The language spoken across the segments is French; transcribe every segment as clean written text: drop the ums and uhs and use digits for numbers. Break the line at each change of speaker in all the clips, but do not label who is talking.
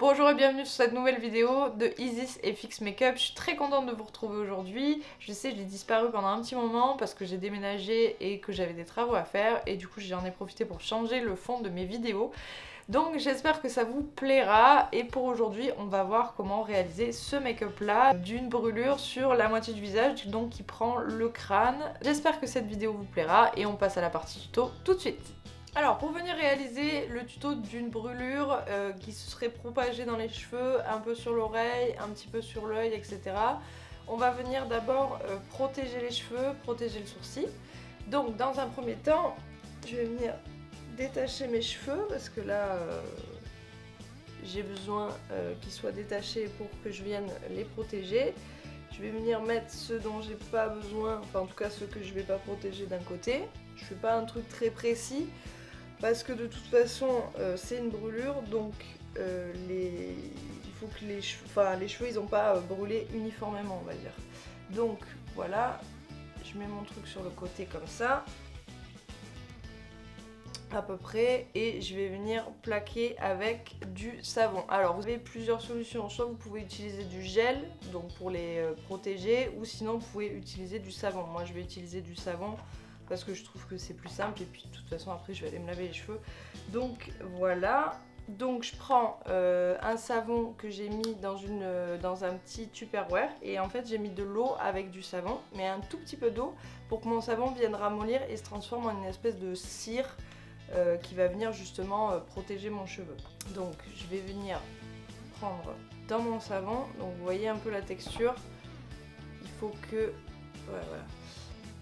Bonjour et bienvenue sur cette nouvelle vidéo de Isis et Fix Makeup. Je suis très contente de vous retrouver aujourd'hui. Je sais, j'ai disparu pendant un petit moment parce que j'ai déménagé et que j'avais des travaux à faire et du coup j'en ai profité pour changer le fond de mes vidéos. Donc j'espère que ça vous plaira et pour aujourd'hui on va voir comment réaliser ce make-up là d'une brûlure sur la moitié du visage, donc qui prend le crâne. J'espère que cette vidéo vous plaira et on passe à la partie tuto tout de suite. Alors pour venir réaliser le tuto d'une brûlure qui se serait propagée dans les cheveux, un peu sur l'oreille, un petit peu sur l'œil, etc. On va venir d'abord protéger les cheveux, protéger le sourcil. Donc dans un premier temps, je vais venir détacher mes cheveux parce que là j'ai besoin qu'ils soient détachés pour que je vienne les protéger. Je vais venir mettre ceux dont j'ai pas besoin, enfin en tout cas ceux que je vais pas protéger d'un côté. Je fais pas un truc très précis parce que de toute façon c'est une brûlure, donc il faut que les cheveux ils ont pas brûlé uniformément, on va dire. Donc voilà, je mets mon truc sur le côté comme ça à peu près et je vais venir plaquer avec du savon. Alors vous avez plusieurs solutions, soit vous pouvez utiliser du gel donc pour les protéger, ou sinon vous pouvez utiliser du savon. Moi je vais utiliser du savon parce que je trouve que c'est plus simple et puis de toute façon après je vais aller me laver les cheveux. Donc voilà, donc je prends un savon que j'ai mis dans un petit Tupperware et en fait j'ai mis de l'eau avec du savon, mais un tout petit peu d'eau pour que mon savon vienne ramollir et se transforme en une espèce de cire qui va venir justement protéger mon cheveu. Donc je vais venir prendre dans mon savon, donc vous voyez un peu la texture, il faut que voilà.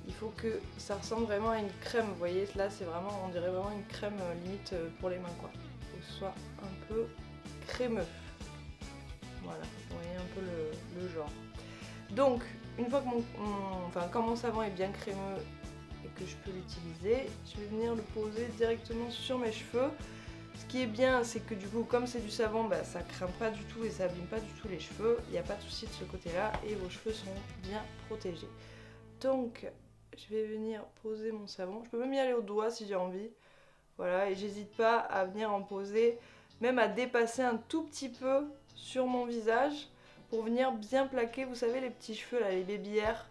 Il faut que ça ressemble vraiment à une crème, vous voyez, là c'est vraiment, on dirait vraiment une crème limite pour les mains quoi. Il faut que ce soit un peu crémeux. Voilà, vous voyez un peu le genre. Donc, une fois que quand mon savon est bien crémeux et que je peux l'utiliser, je vais venir le poser directement sur mes cheveux. Ce qui est bien, c'est que du coup, comme c'est du savon, bah, ça craint pas du tout et ça abîme pas du tout les cheveux. Il n'y a pas de souci de ce côté-là et vos cheveux sont bien protégés. Donc, je vais venir poser mon savon. Je peux même y aller au doigt si j'ai envie. Voilà, et j'hésite pas à venir en poser, même à dépasser un tout petit peu sur mon visage pour venir bien plaquer, vous savez, les petits cheveux là, les baby hairs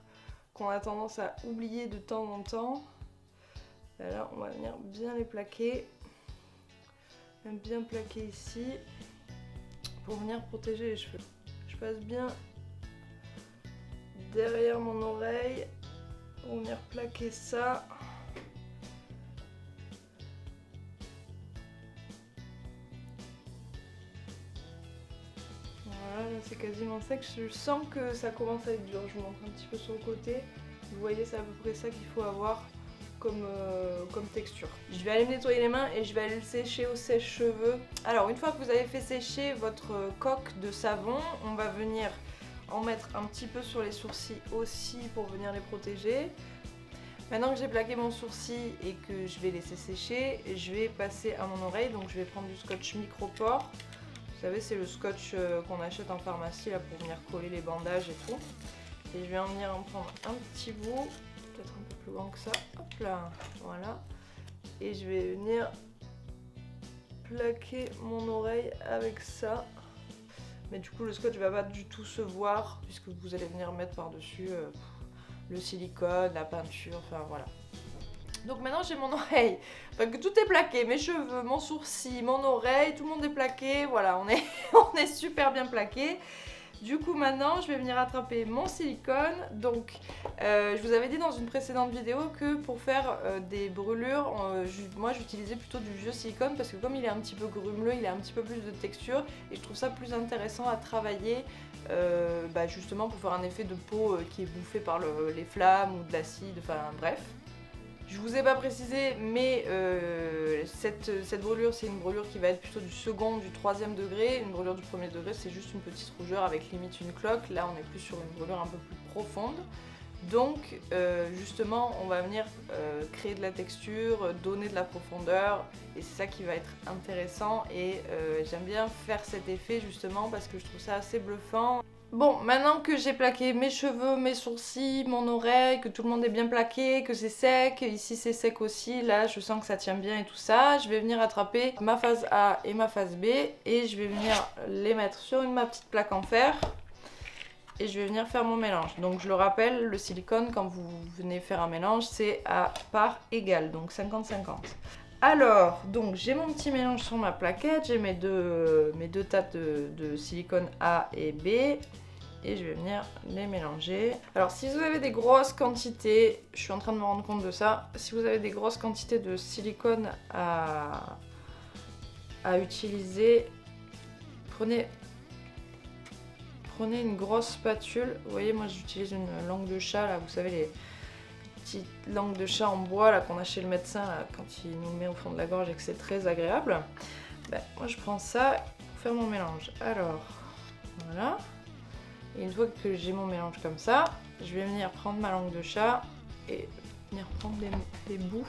qu'on a tendance à oublier de temps en temps. Là, on va venir bien les plaquer. Même bien plaquer ici pour venir protéger les cheveux. Je passe bien derrière mon oreille pour venir plaquer ça. Voilà, là c'est quasiment sec. Je sens que ça commence à être dur. Je vous montre un petit peu sur le côté. Vous voyez, c'est à peu près ça qu'il faut avoir comme texture. Je vais aller me nettoyer les mains et je vais aller le sécher au sèche-cheveux. Alors, une fois que vous avez fait sécher votre coque de savon, on va venir en mettre un petit peu sur les sourcils aussi pour venir les protéger. Maintenant que j'ai plaqué mon sourcil et que je vais laisser sécher, je vais passer à mon oreille. Donc je vais prendre du scotch micropore. Vous savez, c'est le scotch qu'on achète en pharmacie là, pour venir coller les bandages et tout. Et je vais en venir en prendre un petit bout, peut-être un peu plus grand que ça. Hop là, voilà. Et je vais venir plaquer mon oreille avec ça. Mais du coup, le scotch va pas du tout se voir puisque vous allez venir mettre par-dessus le silicone, la peinture, enfin voilà. Donc maintenant j'ai mon oreille, enfin que tout est plaqué, mes cheveux, mon sourcil, mon oreille, tout le monde est plaqué, voilà, on est super bien plaqué. Du coup maintenant je vais venir attraper mon silicone. Donc je vous avais dit dans une précédente vidéo que pour faire des brûlures, moi j'utilisais plutôt du vieux silicone parce que comme il est un petit peu grumeleux, il a un petit peu plus de texture et je trouve ça plus intéressant à travailler justement pour faire un effet de peau qui est bouffé par les flammes ou de l'acide, enfin bref. Je vous ai pas précisé, mais cette brûlure, c'est une brûlure qui va être plutôt du second, du troisième degré. Une brûlure du premier degré, c'est juste une petite rougeur avec limite une cloque. Là, on est plus sur une brûlure un peu plus profonde. Donc justement on va venir créer de la texture, donner de la profondeur et c'est ça qui va être intéressant et j'aime bien faire cet effet justement parce que je trouve ça assez bluffant. Bon, maintenant que j'ai plaqué mes cheveux, mes sourcils, mon oreille, que tout le monde est bien plaqué, que c'est sec, ici c'est sec aussi, là je sens que ça tient bien et tout ça, je vais venir attraper ma phase A et ma phase B et je vais venir les mettre sur ma petite plaque en fer et je vais venir faire mon mélange. Donc je le rappelle, le silicone quand vous venez faire un mélange c'est à part égale, donc 50-50. Alors, donc j'ai mon petit mélange sur ma plaquette, j'ai mes deux tables de silicone A et B et je vais venir les mélanger. Alors si vous avez des grosses quantités, je suis en train de me rendre compte de ça, si vous avez des grosses quantités de silicone à utiliser, prenez une grosse spatule. Vous voyez, moi j'utilise une langue de chat, là, vous savez les petite langue de chat en bois là qu'on a chez le médecin là, quand il nous met au fond de la gorge et que c'est très agréable. Ben, moi je prends ça pour faire mon mélange. Alors voilà. Et une fois que j'ai mon mélange comme ça, je vais venir prendre ma langue de chat et venir prendre les bouts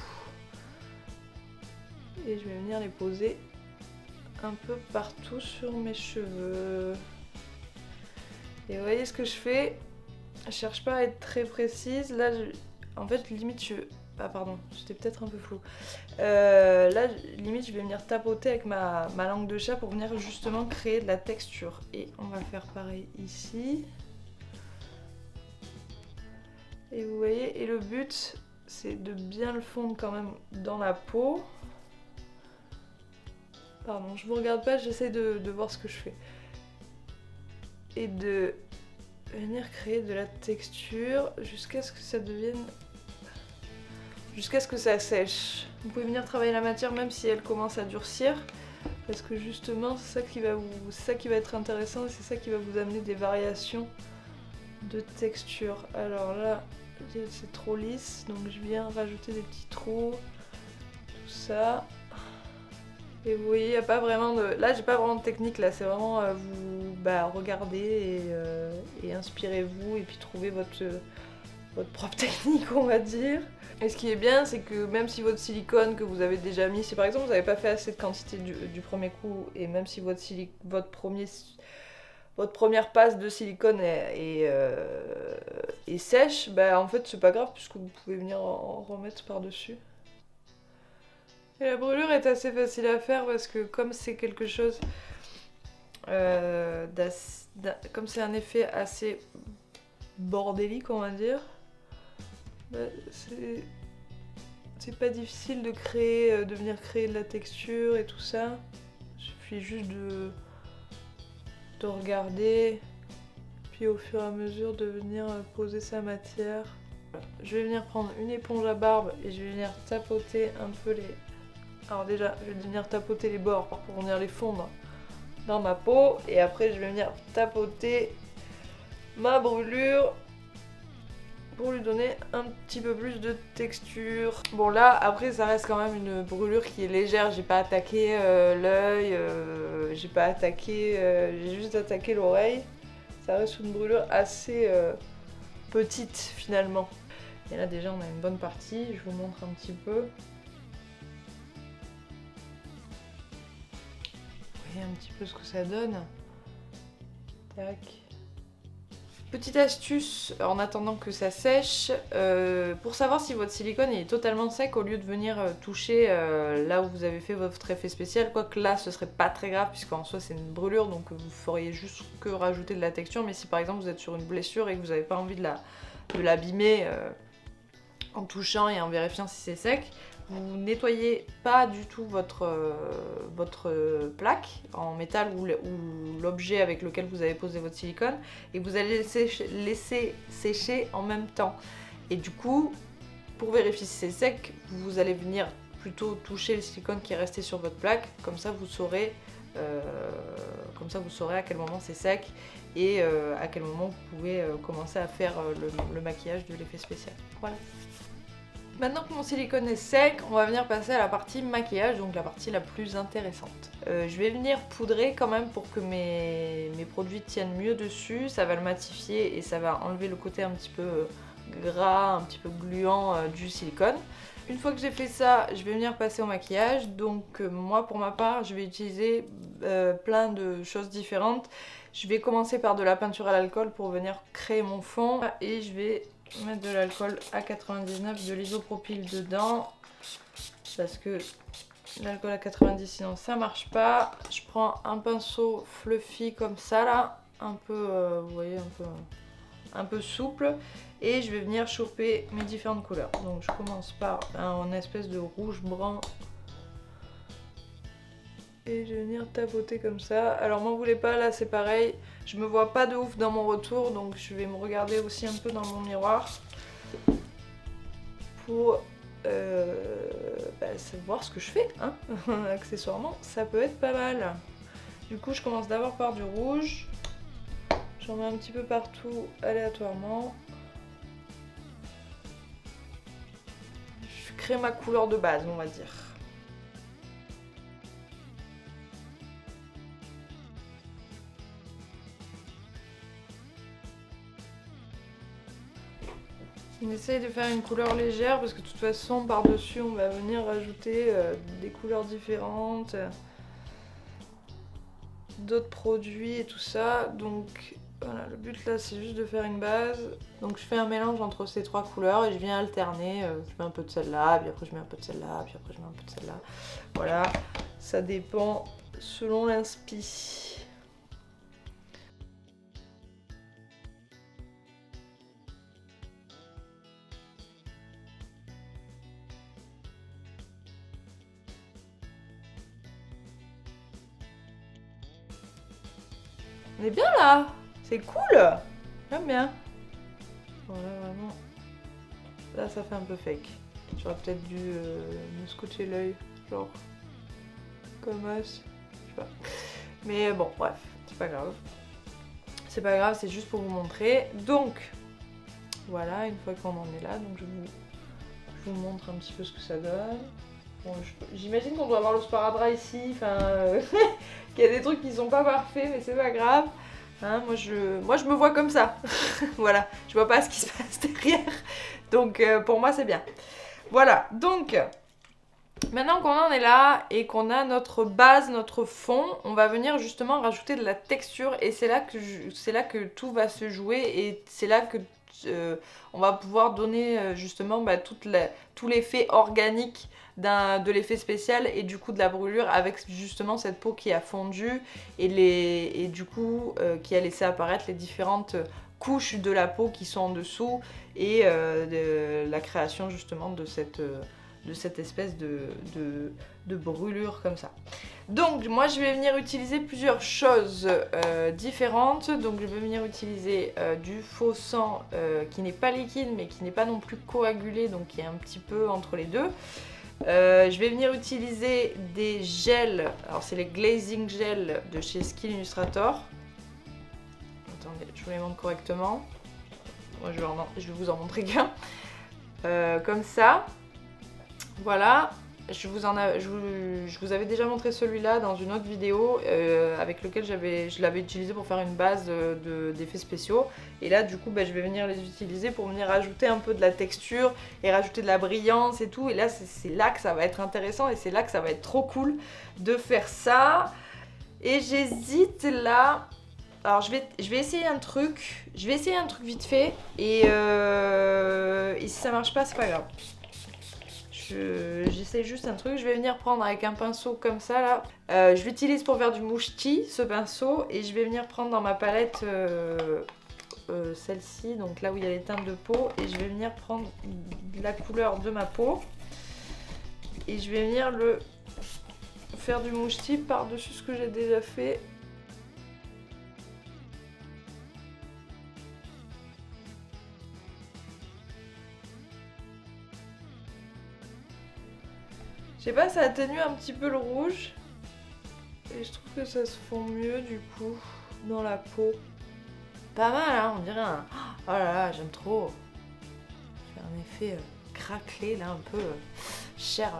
et je vais venir les poser un peu partout sur mes cheveux. Et vous voyez ce que je fais? Je cherche pas à être très précise. Là, en fait, limite, ah pardon, j'étais peut-être un peu floue. Là, limite, je vais venir tapoter avec ma langue de chat pour venir justement créer de la texture. Et on va faire pareil ici. Et vous voyez, et le but, c'est de bien le fondre quand même dans la peau. Pardon, je vous regarde pas, j'essaie de voir ce que je fais. Et de venir créer de la texture jusqu'à ce que ça devienne... jusqu'à ce que ça sèche. Vous pouvez venir travailler la matière même si elle commence à durcir parce que justement c'est ça qui va être intéressant et c'est ça qui va vous amener des variations de texture. Alors là c'est trop lisse donc je viens rajouter des petits trous, tout ça. Et vous voyez, il n'y a pas vraiment de... Là, j'ai pas vraiment de technique, là, c'est vraiment vous regardez et inspirez-vous et puis trouvez votre propre technique, on va dire. Et ce qui est bien, c'est que même si votre silicone que vous avez déjà mis, si par exemple vous n'avez pas fait assez de quantité du premier coup, et même si votre première passe de silicone est sèche, bah en fait c'est pas grave puisque vous pouvez venir en remettre par-dessus. Et la brûlure est assez facile à faire parce que comme c'est quelque chose comme c'est un effet assez bordélique on va dire, bah, c'est pas difficile de venir créer de la texture et tout ça. Il suffit juste de regarder, puis au fur et à mesure de venir poser sa matière. Je vais venir prendre une éponge à barbe et je vais venir tapoter un peu les... Alors déjà, je vais venir tapoter les bords pour venir les fondre dans ma peau. Et après, je vais venir tapoter ma brûlure pour lui donner un petit peu plus de texture. Bon là, après, ça reste quand même une brûlure qui est légère. J'ai pas attaqué l'œil, j'ai juste attaqué l'oreille. Ça reste une brûlure assez petite finalement. Et là déjà, on a une bonne partie. Je vous montre un petit peu. Un petit peu ce que ça donne. Tac. Petite astuce en attendant que ça sèche, pour savoir si votre silicone est totalement sec, au lieu de venir toucher là où vous avez fait votre effet spécial, quoique là ce serait pas très grave puisqu'en soi c'est une brûlure donc vous feriez juste que rajouter de la texture, mais si par exemple vous êtes sur une blessure et que vous n'avez pas envie de l'abîmer en touchant et en vérifiant si c'est sec, vous nettoyez pas du tout votre plaque en métal ou l'objet avec lequel vous avez posé votre silicone et vous allez laisser sécher en même temps. Et du coup, pour vérifier si c'est sec, vous allez venir plutôt toucher le silicone qui est resté sur votre plaque, comme ça vous saurez à quel moment c'est sec et à quel moment vous pouvez commencer à faire le maquillage de l'effet spécial. Voilà. Maintenant que mon silicone est sec, on va venir passer à la partie maquillage, donc la partie la plus intéressante. Je vais venir poudrer quand même pour que mes produits tiennent mieux dessus, ça va le matifier et ça va enlever le côté un petit peu gras, un petit peu gluant du silicone. Une fois que j'ai fait ça, je vais venir passer au maquillage. Donc moi pour ma part, je vais utiliser plein de choses différentes. Je vais commencer par de la peinture à l'alcool pour venir créer mon fond. Et je vais mettre de l'alcool à 99, de l'isopropyl dedans. Parce que l'alcool à 90 sinon ça marche pas. Je prends un pinceau fluffy comme ça là. Un peu, vous voyez, un peu souple. Et je vais venir choper mes différentes couleurs. Donc je commence par un espèce de rouge brun. Et je vais venir tapoter comme ça. Alors m'en voulez pas, là c'est pareil. Je me vois pas de ouf dans mon retour. Donc je vais me regarder aussi un peu dans mon miroir. Pour voir ce que je fais. Hein. Accessoirement, ça peut être pas mal. Du coup je commence d'abord par du rouge. J'en mets un petit peu partout aléatoirement. Je crée ma couleur de base, on va dire. On essaye de faire une couleur légère parce que de toute façon par-dessus on va venir rajouter des couleurs différentes, d'autres produits et tout ça. Donc voilà, le but là c'est juste de faire une base. Donc je fais un mélange entre ces trois couleurs et je viens alterner. Je mets un peu de celle-là, puis après je mets un peu de celle-là, puis après je mets un peu de celle-là. Voilà, ça dépend selon l'inspi. On est bien là, c'est cool. J'aime bien. Voilà, vraiment. Là, ça fait un peu fake. J'aurais peut-être dû me scotcher l'œil, genre comme as. Je sais pas. Mais bon, bref, c'est pas grave. C'est pas grave, c'est juste pour vous montrer. Donc, voilà, une fois qu'on en est là, donc je vous montre un petit peu ce que ça donne. Bon, j'imagine qu'on doit avoir le sparadrap ici, enfin, qu'il y a des trucs qui sont pas parfaits, mais c'est pas grave. Hein, moi je me vois comme ça. Voilà, je vois pas ce qui se passe derrière. Donc pour moi c'est bien. Voilà, donc maintenant qu'on en est là et qu'on a notre base, notre fond, on va venir justement rajouter de la texture et c'est là que tout va se jouer et c'est là que on va pouvoir donner justement tout l'effet organique de l'effet spécial et du coup de la brûlure avec justement cette peau qui a fondu et du coup qui a laissé apparaître les différentes couches de la peau qui sont en dessous et de la création justement de cette espèce de brûlure comme ça. Donc moi je vais venir utiliser plusieurs choses différentes. Donc je vais venir utiliser du faux sang qui n'est pas liquide mais qui n'est pas non plus coagulé, donc qui est un petit peu entre les deux. Je vais venir utiliser des gels, alors c'est les glazing gels de chez Skin Illustrator. Attendez, je vous les montre correctement. Moi je vais vous en montrer qu'un. Comme ça. Voilà. Je vous avais déjà montré celui-là dans une autre vidéo avec lequel je l'avais utilisé pour faire une base d'effets spéciaux. Et là du coup je vais venir les utiliser pour venir rajouter un peu de la texture et rajouter de la brillance et tout. Et là c'est là que ça va être intéressant et c'est là que ça va être trop cool de faire ça. Et j'hésite là. Alors je vais essayer un truc. Je vais essayer un truc vite fait et si ça marche pas c'est pas grave. J'essaie juste un truc, je vais venir prendre avec un pinceau comme ça là. Je l'utilise pour faire du mouchetis, ce pinceau, et je vais venir prendre dans ma palette celle-ci, donc là où il y a les teintes de peau, et je vais venir prendre la couleur de ma peau et je vais venir faire du mouchetis par-dessus ce que j'ai déjà fait. Je sais pas, ça atténue un petit peu le rouge. Et je trouve que ça se fond mieux du coup dans la peau. Pas mal hein, on dirait un... Oh là là, j'aime trop. Faire un effet craquelé là, un peu chair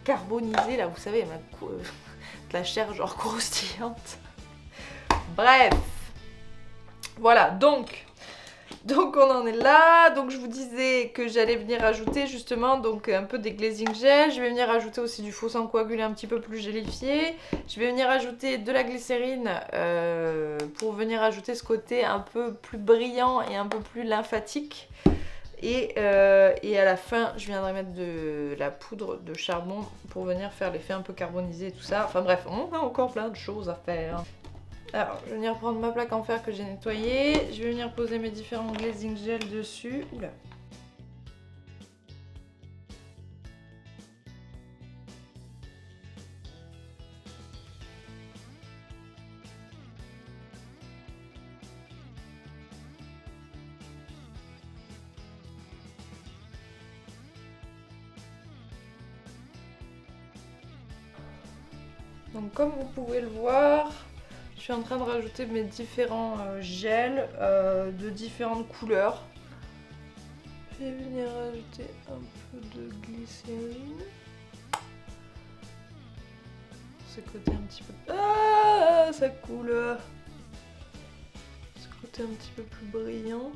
carbonisée là, vous savez, de la chair genre croustillante. Bref. Voilà, donc Donc on en est là, donc je vous disais que j'allais venir ajouter justement donc un peu des glazing gel, je vais venir ajouter aussi du faux sang coagulé un petit peu plus gélifié, je vais venir ajouter de la glycérine pour venir ajouter ce côté un peu plus brillant et un peu plus lymphatique. Et à la fin, je viendrai mettre de la poudre de charbon pour venir faire l'effet un peu carbonisé et tout ça. Enfin bref, on a encore plein de choses à faire. Alors, je vais venir prendre ma plaque en fer que j'ai nettoyée. Je vais venir poser mes différents glazing gel dessus. Oula. Donc comme vous pouvez le voir, je suis en train de rajouter mes différents gels de différentes couleurs. Je vais venir rajouter un peu de glycérine. Ce côté un petit peu... Ah, ça coule. Ce côté un petit peu plus brillant.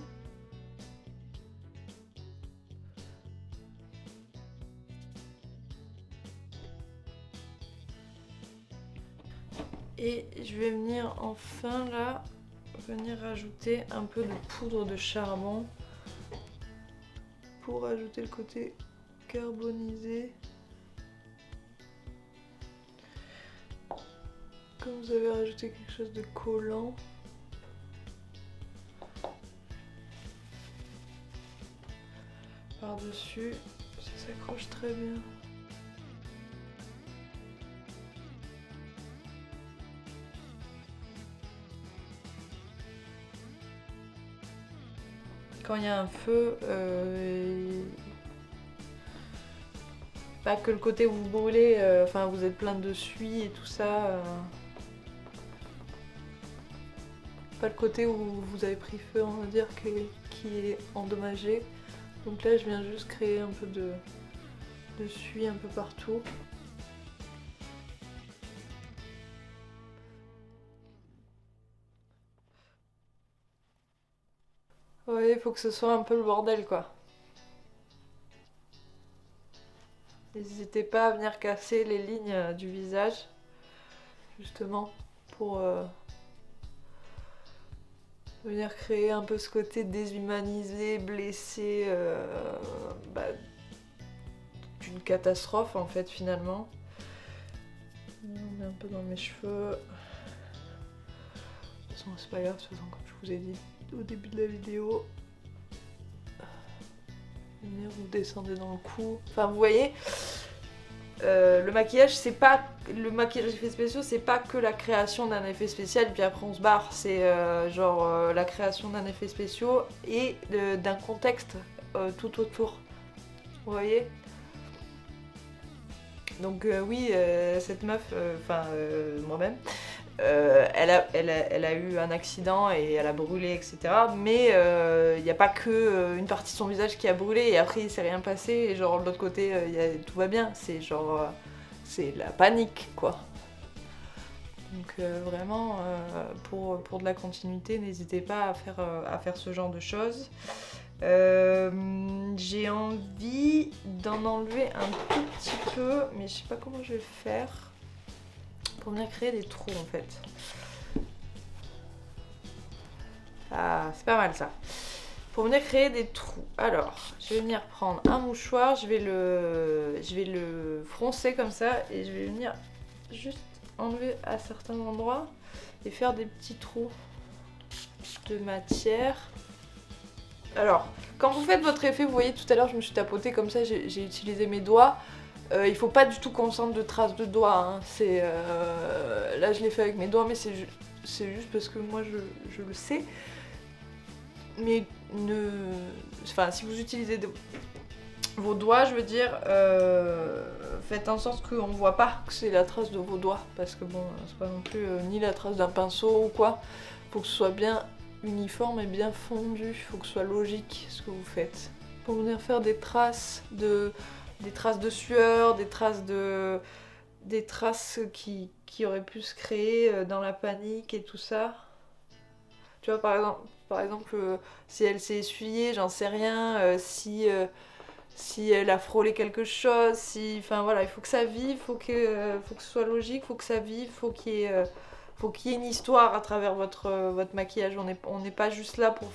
Et je vais venir enfin là, venir rajouter un peu de poudre de charbon pour ajouter le côté carbonisé. Comme vous avez rajouté quelque chose de collant. Par-dessus, ça s'accroche très bien. Quand il y a un feu, pas que le côté où vous brûlez, enfin vous êtes plein de suie et tout ça. Pas le côté où vous avez pris feu, on va dire, qui est endommagé. Donc là je viens juste créer un peu de suie un peu partout. Ouais, il faut que ce soit un peu le bordel quoi. N'hésitez pas à venir casser les lignes du visage, justement, pour venir créer un peu ce côté déshumanisé, blessé, d'une catastrophe en fait finalement. On est un peu dans mes cheveux. De toute façon c'est pas grave, de toute façon comme je vous ai dit au début de la vidéo. Venir vous descendez dans le cou. Enfin vous voyez, le maquillage c'est pas... Le maquillage effets spéciaux c'est pas que la création d'un effet spécial et puis après on se barre. C'est la création d'un effet spéciaux et d'un contexte tout autour. Vous voyez? Donc oui, cette meuf, moi-même, elle a eu un accident et elle a brûlé, etc. Mais il n'y a pas que une partie de son visage qui a brûlé et après il s'est rien passé et genre de l'autre côté tout va bien. C'est genre... c'est la panique quoi. Donc vraiment, pour de la continuité, n'hésitez pas à faire ce genre de choses. J'ai envie d'en enlever un tout petit peu, mais je sais pas comment je vais le faire pour venir créer des trous en fait. Ah, c'est pas mal ça. Pour venir créer des trous. Alors, je vais venir prendre un mouchoir, je vais le froncer comme ça et je vais venir juste enlever à certains endroits et faire des petits trous de matière. Alors, quand vous faites votre effet, vous voyez tout à l'heure je me suis tapotée comme ça, j'ai utilisé mes doigts. Il faut pas du tout qu'on sente de traces de doigts. Hein. Là je l'ai fait avec mes doigts, mais c'est juste parce que moi je le sais. Mais si vous utilisez vos doigts, je veux dire, faites en sorte qu'on ne voit pas que c'est la trace de vos doigts. Parce que bon, c'est pas non plus ni la trace d'un pinceau ou quoi. Faut que ce soit bien uniforme et bien fondu. Faut que ce soit logique ce que vous faites. Pour venir faire des traces de sueur, des traces qui auraient pu se créer dans la panique et tout ça. Tu vois, par exemple si elle s'est essuyée, j'en sais rien, si elle a frôlé quelque chose, si... Enfin voilà, il faut que ça vive, faut que ce soit logique, faut que ça vive, faut qu'il y ait une histoire à travers votre maquillage. On n'est pas juste là pour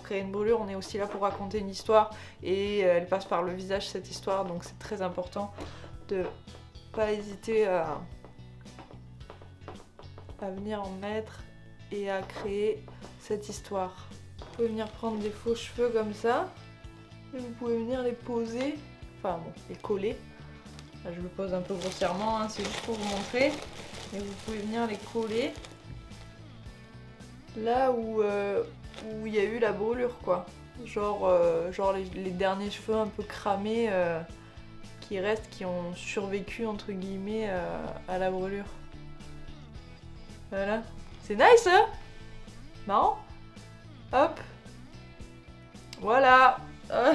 créer une brûlure, on est aussi là pour raconter une histoire et elle passe par le visage cette histoire, donc c'est très important de pas hésiter à venir en mettre et à créer cette histoire. Vous pouvez venir prendre des faux cheveux comme ça et vous pouvez venir les poser, enfin bon, les coller. Là, je le pose un peu grossièrement, hein, c'est juste pour vous montrer. Et vous pouvez venir les coller là où il y a eu la brûlure, quoi. Genre les derniers cheveux un peu cramés qui restent, qui ont survécu entre guillemets à la brûlure. Voilà. C'est nice, hein? Marrant. Hop. Voilà. Ah.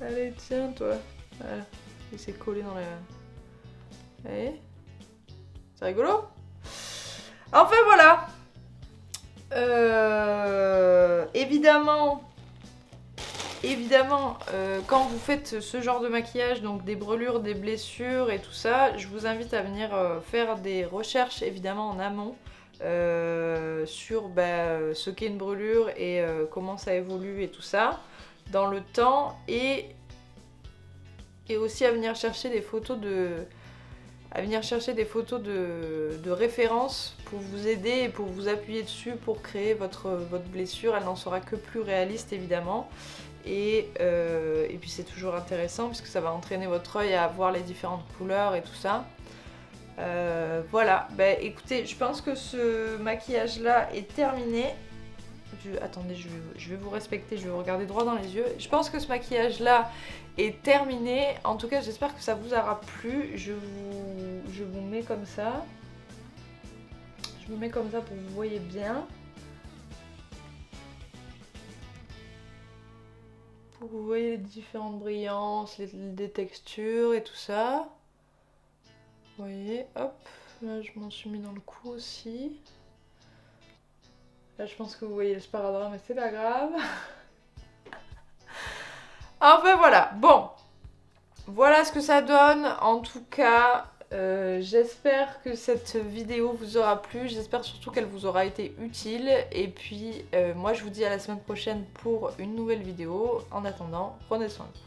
Allez, tiens, toi. Voilà. Et c'est collé dans la... Allez. C'est rigolo. Enfin, voilà. Évidemment, quand vous faites ce genre de maquillage, donc des brûlures, des blessures et tout ça, je vous invite à venir faire des recherches évidemment en amont sur ce qu'est une brûlure et comment ça évolue et tout ça dans le temps, et aussi à venir chercher des photos de référence pour vous aider et pour vous appuyer dessus pour créer votre blessure. Elle n'en sera que plus réaliste évidemment. Et puis c'est toujours intéressant puisque ça va entraîner votre œil à voir les différentes couleurs et tout ça. Voilà, écoutez, je pense que ce maquillage là est terminé. Attendez, je vais vous respecter, je vais vous regarder droit dans les yeux. Je pense que ce maquillage là est terminé. En tout cas, j'espère que ça vous aura plu. Je vous mets comme ça. Je me mets comme ça pour que vous voyez bien. Pour que vous voyez les différentes brillances, les textures et tout ça. Vous voyez, hop. Là, je m'en suis mis dans le cou aussi. Là, je pense que vous voyez le sparadrap, mais c'est pas grave. Enfin, voilà. Bon. Voilà ce que ça donne. En tout cas, j'espère que cette vidéo vous aura plu. J'espère surtout qu'elle vous aura été utile. Et puis, moi, je vous dis à la semaine prochaine pour une nouvelle vidéo. En attendant, prenez soin de vous.